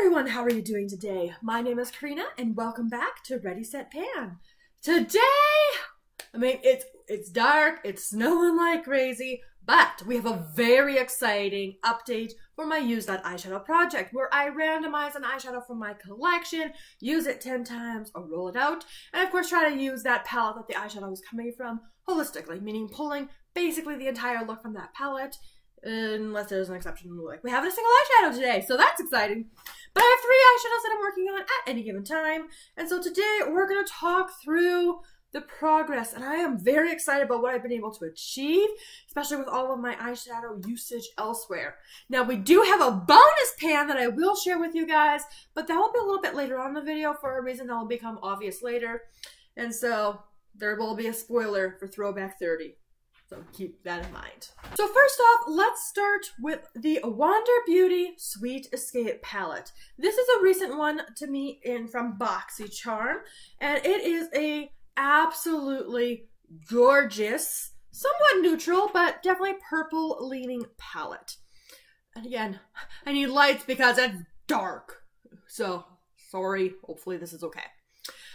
everyone, how are you doing today? My name is Karina and welcome back to Ready Set Pan. Today, it's dark, it's snowing like crazy, but we have a very exciting update for my Use That Eyeshadow project where I randomize an eyeshadow from my collection, use it 10 times or roll it out, and of course try to use that palette that the eyeshadow is coming from holistically, meaning pulling basically the entire look from that palette. Unless there's an exception, like we have a single eyeshadow today, so that's exciting. But I have 3 eyeshadows that I'm working on at any given time, and so today we're going to talk through the progress, and I am very excited about what I've been able to achieve, especially with all of my eyeshadow usage elsewhere. Now, we do have a bonus pan that I will share with you guys, but that will be a little bit later on in the video for a reason that will become obvious later, and so there will be a spoiler for Throwback 30. So keep that in mind. So first off, let's start with the Wander Beauty Sweet Escape palette. This is a recent one to me from BoxyCharm, and it is a absolutely gorgeous, somewhat neutral, but definitely purple leaning palette. And again, I need lights because it's dark. So sorry, hopefully this is okay.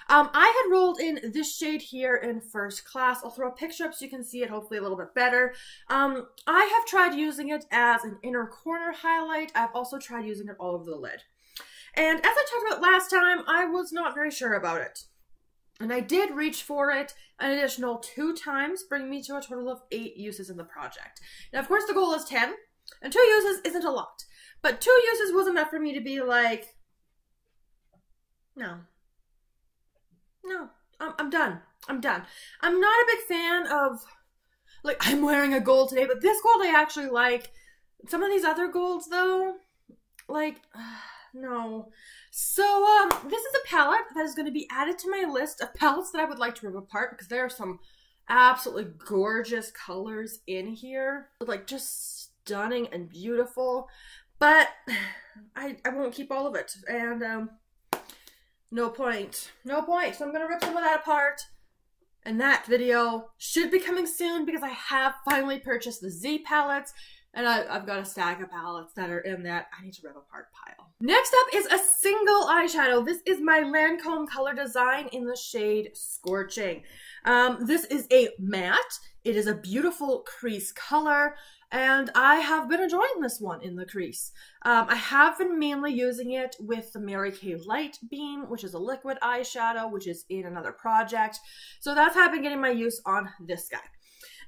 I had rolled in this shade here in First Class. I'll throw a picture up so you can see it hopefully a little bit better. I have tried using it as an inner corner highlight. I've also tried using it all over the lid. And as I talked about last time, I was not very sure about it. And I did reach for it an additional 2 times, bringing me to a total of 8 uses in the project. Now, of course, the goal is 10, and 2 uses isn't a lot. But 2 uses was enough for me to be like, no, I'm done. I'm done. I'm not a big fan of, like, I'm wearing a gold today, but this gold I actually like. Some of these other golds, though, like, no. So, this is a palette that is going to be added to my list of palettes that I would like to rip apart because there are some absolutely gorgeous colors in here. Like, just stunning and beautiful. But I won't keep all of it. And, no point. No point. So I'm going to rip some of that apart. And that video should be coming soon because I have finally purchased the Z palettes. And I've got a stack of palettes that are in that I need to rip apart pile. Next up is a single eyeshadow. This is my Lancome Color Design in the shade Scorching. This is a matte. It is a beautiful crease color. And I have been enjoying this one in the crease. I have been mainly using it with the Mary Kay Light Beam, which is a liquid eyeshadow, which is in another project. So that's how I've been getting my use on this guy.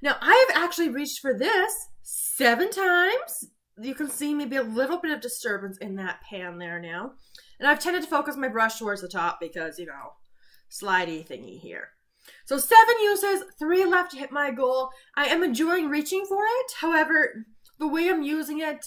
Now, I have actually reached for this 7 times. You can see maybe a little bit of disturbance in that pan there now. And I've tended to focus my brush towards the top because, you know, slidey thingy here. So 7 uses, 3 left to hit my goal. I am enjoying reaching for it. However, the way I'm using it,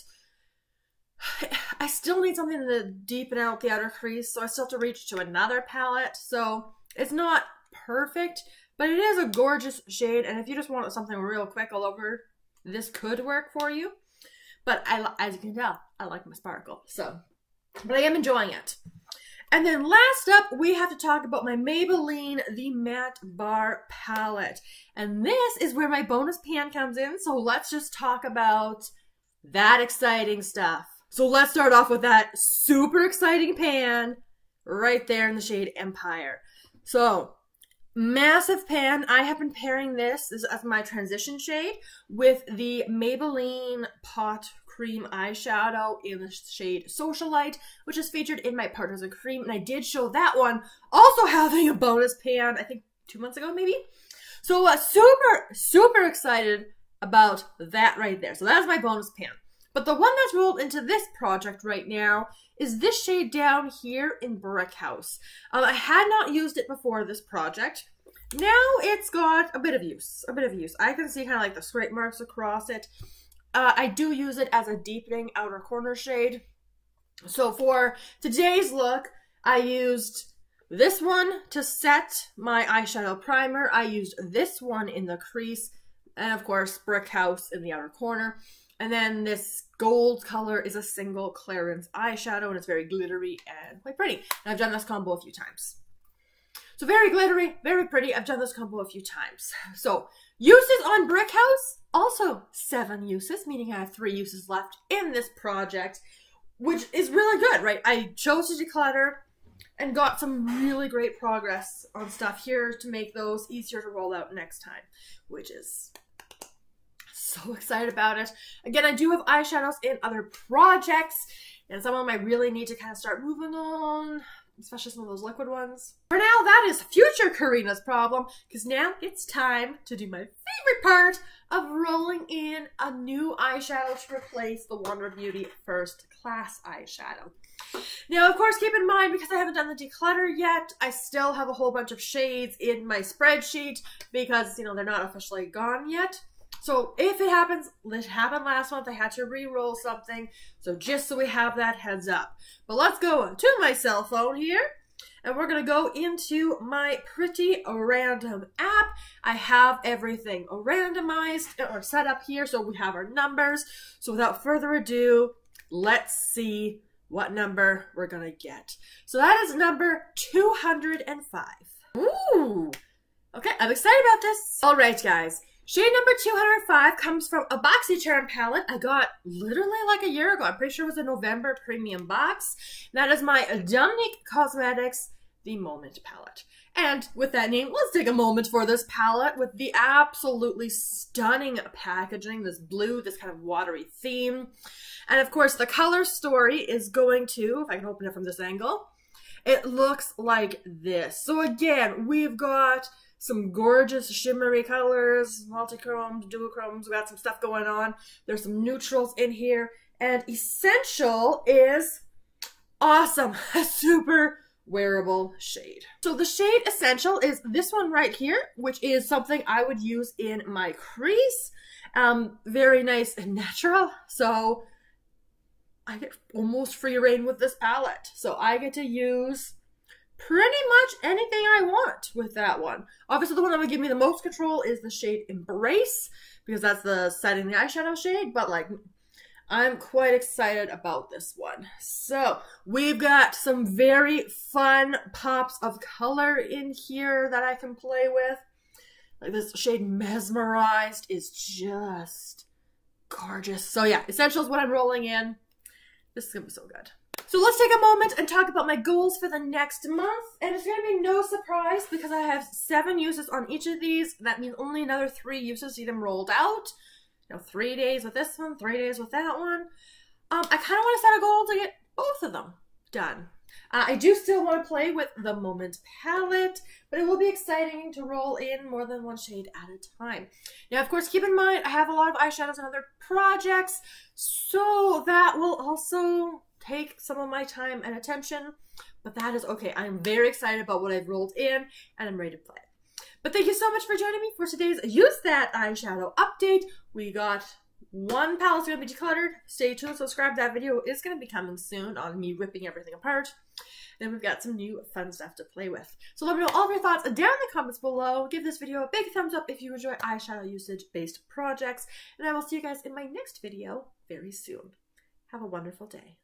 I still need something to deepen out the outer crease. So I still have to reach to another palette. So it's not perfect, but it is a gorgeous shade. And if you just want something real quick all over, this could work for you. But as you can tell, I like my sparkle. So, but I am enjoying it. And then last up, we have to talk about my Maybelline The Matte Bar Palette. And this is where my bonus pan comes in, so let's just talk about that exciting stuff. So let's start off with that super exciting pan right there in the shade Empire. So, massive pan. I have been pairing this as my transition shade with the Maybelline Pot Cream eyeshadow in the shade Socialite, which is featured in my Partners in Cream, and I did show that one also having a bonus pan, I think 2 months ago maybe. So super excited about that right there. So that's my bonus pan. But the one that's rolled into this project right now is this shade down here in Brick House. I had not used it before this project. Now it's got a bit of use. I can see kind of like the scrape marks across it. I do use it as a deepening outer corner shade. So for today's look, I used this one to set my eyeshadow primer. I used this one in the crease, and of course Brick House in the outer corner. And then this gold color is a single Clarins eyeshadow, and it's very glittery and quite pretty. And I've done this combo a few times. So very glittery, very pretty. I've done this combo a few times. So uses on Brick House, also 7 uses, meaning I have 3 uses left in this project. which is really good, right? I chose to declutter and got some really great progress on stuff here to make those easier to roll out next time, which is so excited about it. Again, I do have eyeshadows in other projects, and some of them I really need to kind of start moving on, especially some of those liquid ones. For now, that is future Karina's problem, because now it's time to do my favorite part of rolling in a new eyeshadow to replace the Wander Beauty First Class eyeshadow. Now, of course, keep in mind, because I haven't done the declutter yet, I still have a whole bunch of shades in my spreadsheet because, you know, they're not officially gone yet. So if it happens, it happened last month, I had to re-roll something, so just so we have that heads up. But let's go to my cell phone here, and we're going to go into my Pretty Random app. I have everything randomized or set up here, so we have our numbers. So without further ado, let's see what number we're going to get. So that is number 205. Ooh! Okay, I'm excited about this. All right, guys. Shade number 205 comes from a BoxyCharm palette I got literally like a year ago. I'm pretty sure it was a November premium box. That is my Dominique Cosmetics The Moment palette. And with that name, let's take a moment for this palette with the absolutely stunning packaging, this blue, this kind of watery theme. And of course, the color story is going to, if I can open it from this angle, it looks like this. So again, we've got some gorgeous shimmery colors, multi-chromes, duochromes, we got some stuff going on. There's some neutrals in here. And Essential is awesome, a super wearable shade. So the shade Essential is this one right here, which is something I would use in my crease. Very nice and natural. So I get almost free reign with this palette. So I get to use pretty much anything I want with that one. Obviously, the one that would give me the most control is the shade Embrace, because that's the setting the eyeshadow shade, but like, I'm quite excited about this one. So, we've got some very fun pops of color in here that I can play with. Like this shade Mesmerized is just gorgeous. So yeah, Essential is what I'm rolling in. This is gonna be so good. So let's take a moment and talk about my goals for the next month. And it's going to be no surprise because I have 7 uses on each of these. That means only another 3 uses to get them rolled out. You know, 3 days with this one, 3 days with that one. I kind of want to set a goal to get both of them done. I do still want to play with the Moment palette, but it will be exciting to roll in more than one shade at a time. Now, of course, keep in mind, I have a lot of eyeshadows and other projects, so that will also take some of my time and attention, but that is okay. I'm very excited about what I've rolled in, and I'm ready to play. But thank you so much for joining me for today's Use That Eyeshadow update. We got one palette's going to be decluttered. Stay tuned, subscribe. That video is going to be coming soon on me ripping everything apart. Then we've got some new fun stuff to play with. So let me know all of your thoughts down in the comments below. Give this video a big thumbs up if you enjoy eyeshadow usage-based projects. And I will see you guys in my next video very soon. Have a wonderful day.